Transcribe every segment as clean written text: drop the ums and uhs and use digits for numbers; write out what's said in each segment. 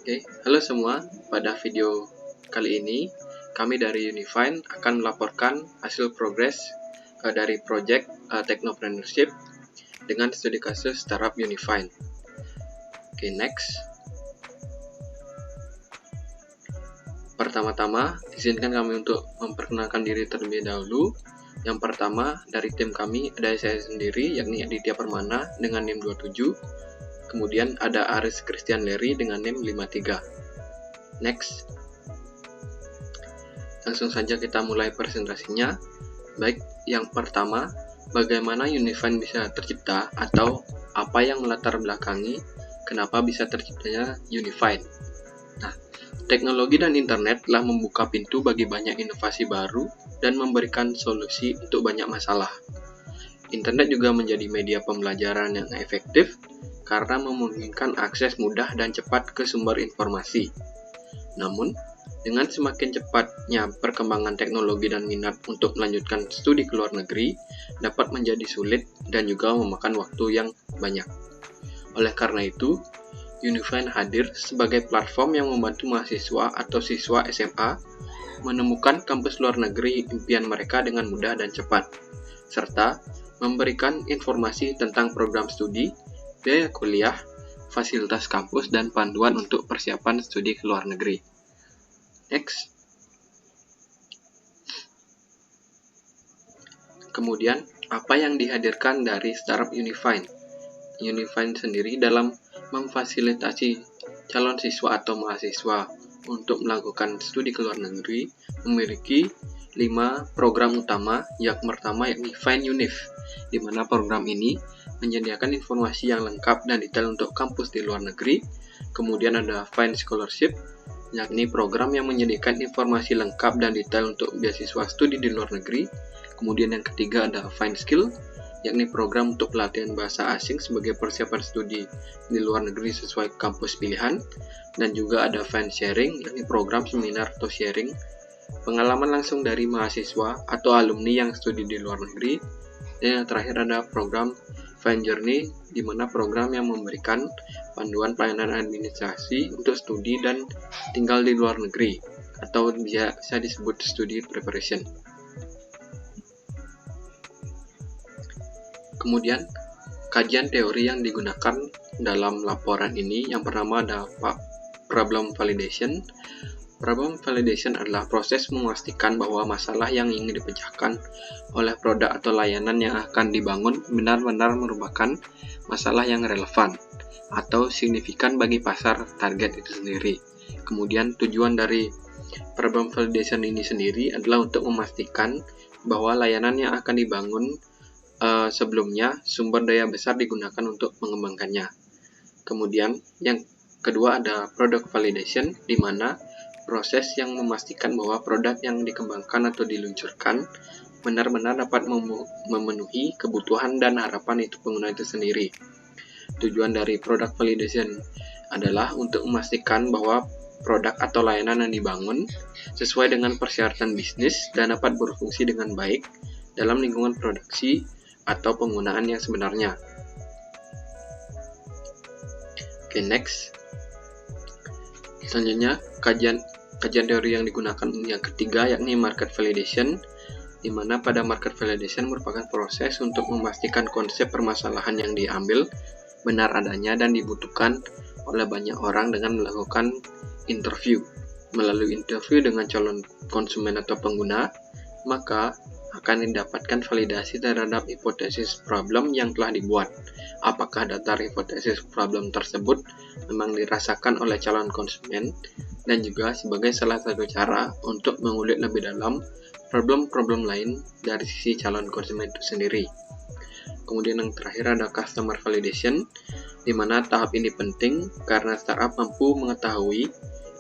Oke, halo semua. Pada video kali ini, kami dari Unifine akan melaporkan hasil progres dari project Technopreneurship dengan studi kasus startup Unifine. Oke, next. Pertama-tama, izinkan kami untuk memperkenalkan diri terlebih dahulu. Yang pertama, dari tim kami ada saya sendiri, yakni Aditya Permana dengan NIM 27. Kemudian ada Aris Christian Leri dengan NIM 53. Next. Langsung saja kita mulai presentasinya. Baik, yang pertama, bagaimana Unifine bisa tercipta atau apa yang melatar belakangi kenapa bisa terciptanya Unifine. Nah, teknologi dan internet telah membuka pintu bagi banyak inovasi baru dan memberikan solusi untuk banyak masalah. Internet juga menjadi media pembelajaran yang efektif karena memungkinkan akses mudah dan cepat ke sumber informasi. Namun, dengan semakin cepatnya perkembangan teknologi dan minat untuk melanjutkan studi ke luar negeri dapat menjadi sulit dan juga memakan waktu yang banyak. Oleh karena itu, Unifine hadir sebagai platform yang membantu mahasiswa atau siswa SMA menemukan kampus luar negeri impian mereka dengan mudah dan cepat, serta memberikan informasi tentang program studi, biaya kuliah, fasilitas kampus, dan panduan untuk persiapan studi ke luar negeri. Next. Kemudian, apa yang dihadirkan dari startup Unifine? Unifine sendiri dalam memfasilitasi calon siswa atau mahasiswa untuk melakukan studi ke luar negeri memiliki 5 program utama, yang pertama yakni Find Unif, di mana program ini menyediakan informasi yang lengkap dan detail untuk kampus di luar negeri. Kemudian ada Find Scholarship, yakni program yang menyediakan informasi lengkap dan detail untuk beasiswa studi di luar negeri. Kemudian yang ketiga ada Find Skill, yakni program untuk pelatihan bahasa asing sebagai persiapan studi di luar negeri sesuai kampus pilihan. Dan juga ada Find Sharing, yakni program seminar atau sharing pengalaman langsung dari mahasiswa atau alumni yang studi di luar negeri. Dan yang terakhir ada program Find Journey, di mana program yang memberikan panduan pelayanan administrasi untuk studi dan tinggal di luar negeri, atau biasa disebut studi preparation. Kemudian, kajian teori yang digunakan dalam laporan ini yang pertama ada problem validation. Problem validation adalah proses memastikan bahwa masalah yang ingin dipecahkan oleh produk atau layanan yang akan dibangun benar-benar merupakan masalah yang relevan atau signifikan bagi pasar target itu sendiri. Kemudian tujuan dari problem validation ini sendiri adalah untuk memastikan bahwa layanan yang akan dibangun sebelumnya sumber daya besar digunakan untuk mengembangkannya. Kemudian yang kedua ada product validation, di mana proses yang memastikan bahwa produk yang dikembangkan atau diluncurkan benar-benar dapat memenuhi kebutuhan dan harapan itu pengguna itu sendiri. Tujuan dari product validation adalah untuk memastikan bahwa produk atau layanan yang dibangun sesuai dengan persyaratan bisnis dan dapat berfungsi dengan baik dalam lingkungan produksi atau penggunaan yang sebenarnya. Oke, next. Selanjutnya, kajian teori yang digunakan yang ketiga yakni market validation, di mana pada market validation merupakan proses untuk memastikan konsep permasalahan yang diambil benar adanya dan dibutuhkan oleh banyak orang dengan melakukan interview. Melalui interview dengan calon konsumen atau pengguna, maka akan didapatkan validasi terhadap hipotesis problem yang telah dibuat. Apakah dasar hipotesis problem tersebut memang dirasakan oleh calon konsumen, dan juga sebagai salah satu cara untuk mengulik lebih dalam problem-problem lain dari sisi calon konsumen itu sendiri. Kemudian yang terakhir ada customer validation, di mana tahap ini penting karena startup mampu mengetahui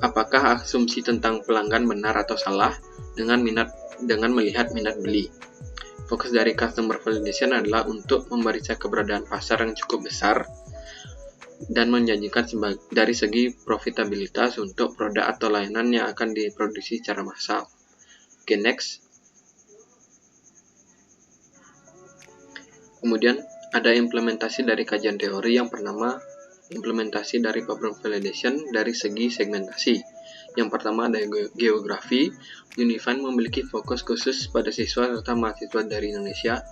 apakah asumsi tentang pelanggan benar atau salah dengan melihat minat beli. Fokus dari customer validation adalah untuk memeriksa keberadaan pasar yang cukup besar dan menjanjikan dari segi profitabilitas untuk produk atau layanan yang akan diproduksi secara massal. Oke, next. Kemudian ada implementasi dari kajian teori yang pertama implementasi dari problem validation dari segi segmentasi. Yang pertama ada geografi. Unifind memiliki fokus khusus pada siswa serta mahasiswa dari Indonesia.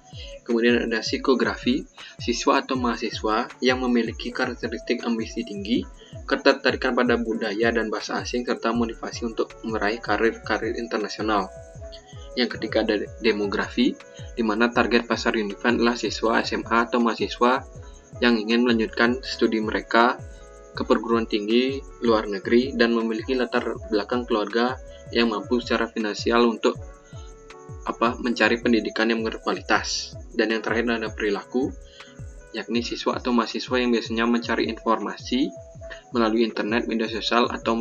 Kemudian ada psikografi, siswa atau mahasiswa yang memiliki karakteristik ambisi tinggi, ketertarikan pada budaya dan bahasa asing, serta motivasi untuk meraih karir internasional. Yang ketiga ada demografi, di mana target pasar Unifind adalah siswa SMA atau mahasiswa yang ingin melanjutkan studi mereka ke perguruan tinggi luar negeri dan memiliki latar belakang keluarga yang mampu secara finansial untuk mencari pendidikan yang berkualitas. Dan yang terakhir ada perilaku, yakni siswa atau mahasiswa yang biasanya mencari informasi melalui internet, media sosial, atau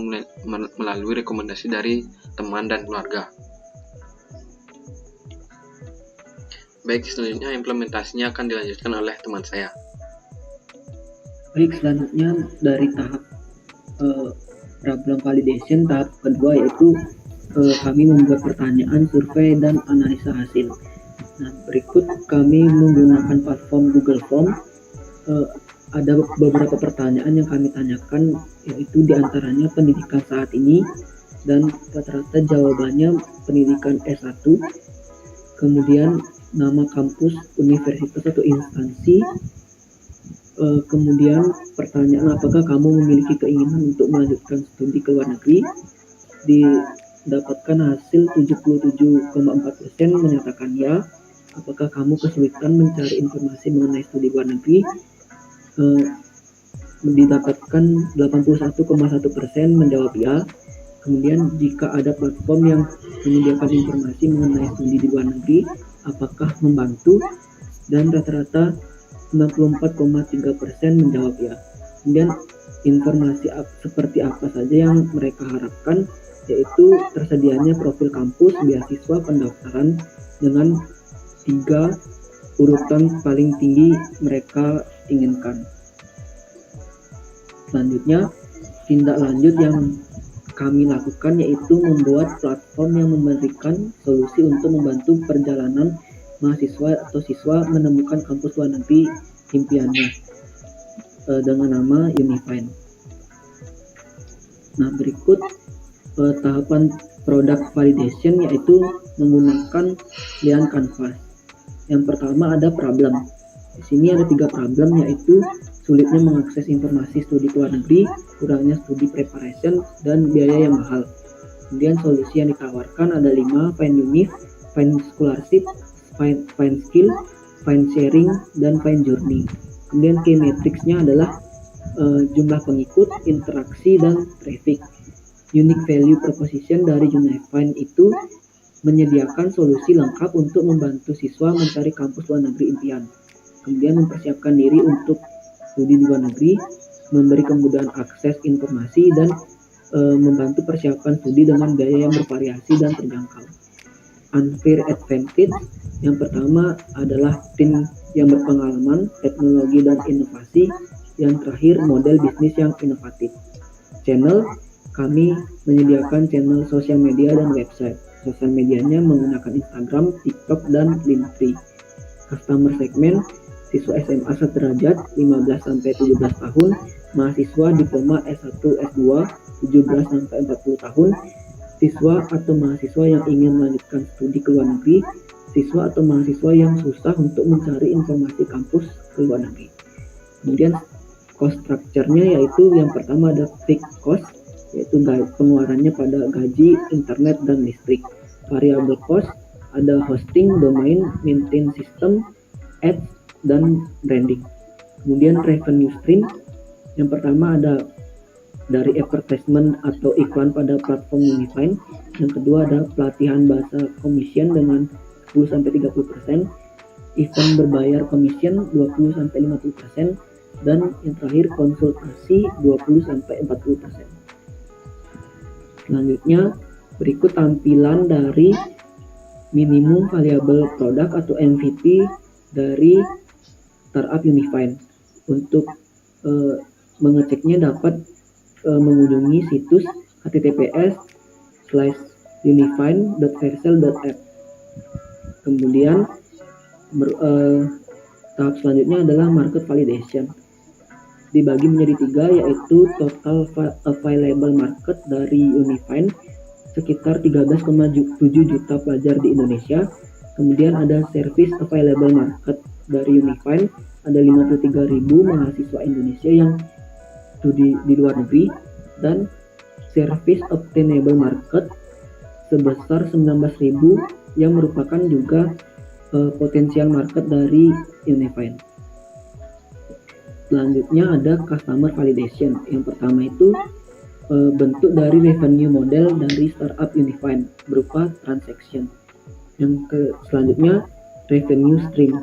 melalui rekomendasi dari teman dan keluarga. Baik, selanjutnya implementasinya akan dilanjutkan oleh teman saya. Baik, selanjutnya dari tahap problem validation, tahap kedua yaitu kami membuat pertanyaan, survei, dan analisa hasil. Nah, berikut kami menggunakan platform Google Form. Ada beberapa pertanyaan yang kami tanyakan, yaitu diantaranya pendidikan saat ini, dan rata-rata jawabannya pendidikan S1, kemudian nama kampus, universitas atau instansi, kemudian pertanyaan apakah kamu memiliki keinginan untuk melanjutkan studi ke luar negeri. Didapatkan hasil 77,4% menyatakan ya. Apakah kamu kesulitan mencari informasi mengenai studi luar negeri? Didapatkan 81,1% menjawab ya. Kemudian jika ada platform yang menyediakan informasi mengenai studi di luar negeri, apakah membantu? Dan rata-rata 94,3% menjawab ya. Kemudian informasi seperti apa saja yang mereka harapkan, yaitu tersedianya profil kampus, beasiswa, pendaftaran dengan 3 urutan paling tinggi mereka inginkan. Selanjutnya, tindak lanjut yang kami lakukan yaitu membuat platform yang memberikan solusi untuk membantu perjalanan mahasiswa atau siswa menemukan kampus luar negeri impiannya dengan nama Unifind. Nah, berikut tahapan product validation yaitu menggunakan Lian Canvas. Yang pertama ada problem. Di sini ada 3 problem, yaitu sulitnya mengakses informasi studi luar negeri, kurangnya studi preparation, dan biaya yang mahal. Kemudian solusi yang ditawarkan ada 5, find unique, find scholarship, find skill, find sharing, dan find journey. Kemudian key matrix-nya adalah jumlah pengikut, interaksi, dan traffic. Unique value proposition dari Unifind itu menyediakan solusi lengkap untuk membantu siswa mencari kampus luar negeri impian. Kemudian mempersiapkan diri untuk studi di luar negeri, memberi kemudahan akses informasi, dan membantu persiapan studi dengan biaya yang bervariasi dan terjangkau. Unfair advantage, yang pertama adalah tim yang berpengalaman, teknologi dan inovasi. Yang terakhir, model bisnis yang inovatif. Channel, kami menyediakan channel sosial media dan website. Sosial medianya menggunakan Instagram, TikTok, dan Linktree. Customer segment, siswa SMA sederajat 15-17 tahun, mahasiswa diploma S1, S2 17-40 tahun, siswa atau mahasiswa yang ingin melanjutkan studi ke luar negeri, siswa atau mahasiswa yang susah untuk mencari informasi kampus ke luar negeri. Kemudian cost structure-nya yaitu yang pertama ada fixed cost, yaitu pengeluarannya pada gaji, internet, dan listrik. Variable cost ada hosting, domain, maintain system, ads, dan branding. Kemudian revenue stream, yang pertama ada dari advertisement atau iklan pada platform Unifind. Yang kedua ada pelatihan bahasa commission dengan 10-30%, event berbayar commission 20-50%, dan yang terakhir konsultasi 20-40%. Selanjutnya berikut tampilan dari minimum valuable product atau MVP dari startup Unifind. Untuk mengeceknya dapat mengunjungi situs https://unifind.vercel.app. Kemudian tahap selanjutnya adalah market validation. dibagi menjadi 3, yaitu total available market dari Unifind sekitar 13,7 juta pelajar di Indonesia. Kemudian ada service available market dari Unifind, ada 53.000 mahasiswa Indonesia yang studi di luar negeri, dan service obtainable market sebesar 19.000 yang merupakan juga potensial market dari Unifind. Selanjutnya ada customer validation. Yang pertama itu bentuk dari revenue model dari startup Unifind berupa transaction. Selanjutnya revenue stream.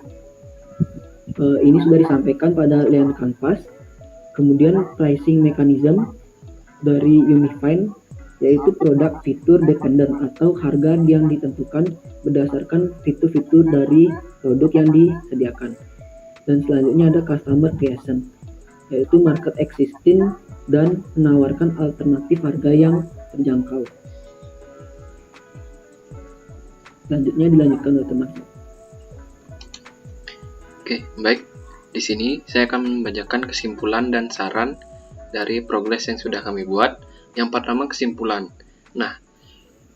Ini sudah disampaikan pada Lean Canvas. Kemudian pricing mechanism dari Unifind, yaitu produk fitur dependent atau harga yang ditentukan berdasarkan fitur-fitur dari produk yang disediakan. Dan selanjutnya ada customer creation, yaitu market existing dan menawarkan alternatif harga yang terjangkau. Selanjutnya dilanjutkan oleh teman. Oke, baik. Di sini saya akan membacakan kesimpulan dan saran dari progres yang sudah kami buat. Yang pertama, kesimpulan. Nah,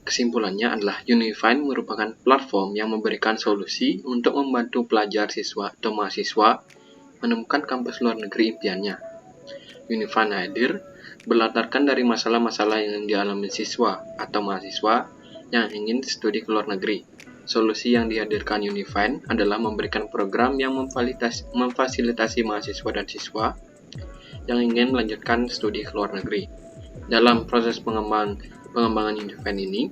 kesimpulannya adalah Unifind merupakan platform yang memberikan solusi untuk membantu pelajar, siswa, atau mahasiswa menemukan kampus luar negeri impiannya. Unifind hadir berlatarkan dari masalah-masalah yang dialami siswa atau mahasiswa yang ingin studi ke luar negeri. Solusi yang dihadirkan Unifind adalah memberikan program yang memfasilitasi mahasiswa dan siswa yang ingin melanjutkan studi ke luar negeri. Dalam proses pengembangan Unifind ini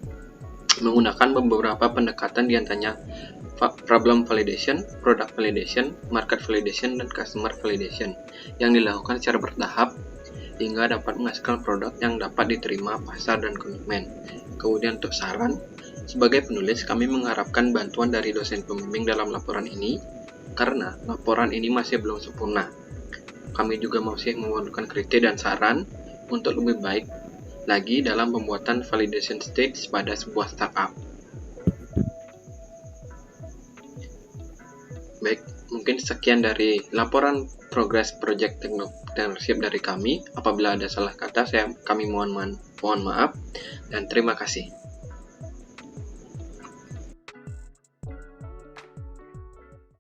menggunakan beberapa pendekatan diantaranya problem validation, product validation, market validation, dan customer validation yang dilakukan secara bertahap hingga dapat menghasilkan produk yang dapat diterima pasar dan konsumen. Kemudian untuk saran, sebagai penulis kami mengharapkan bantuan dari dosen pembimbing dalam laporan ini karena laporan ini masih belum sempurna. Kami juga masih memerlukan kritik dan saran untuk lebih baik lagi dalam pembuatan validation stage pada sebuah startup. Baik, mungkin sekian dari laporan progres project technopreneurship dari kami. Apabila ada salah kata, kami mohon maaf dan terima kasih.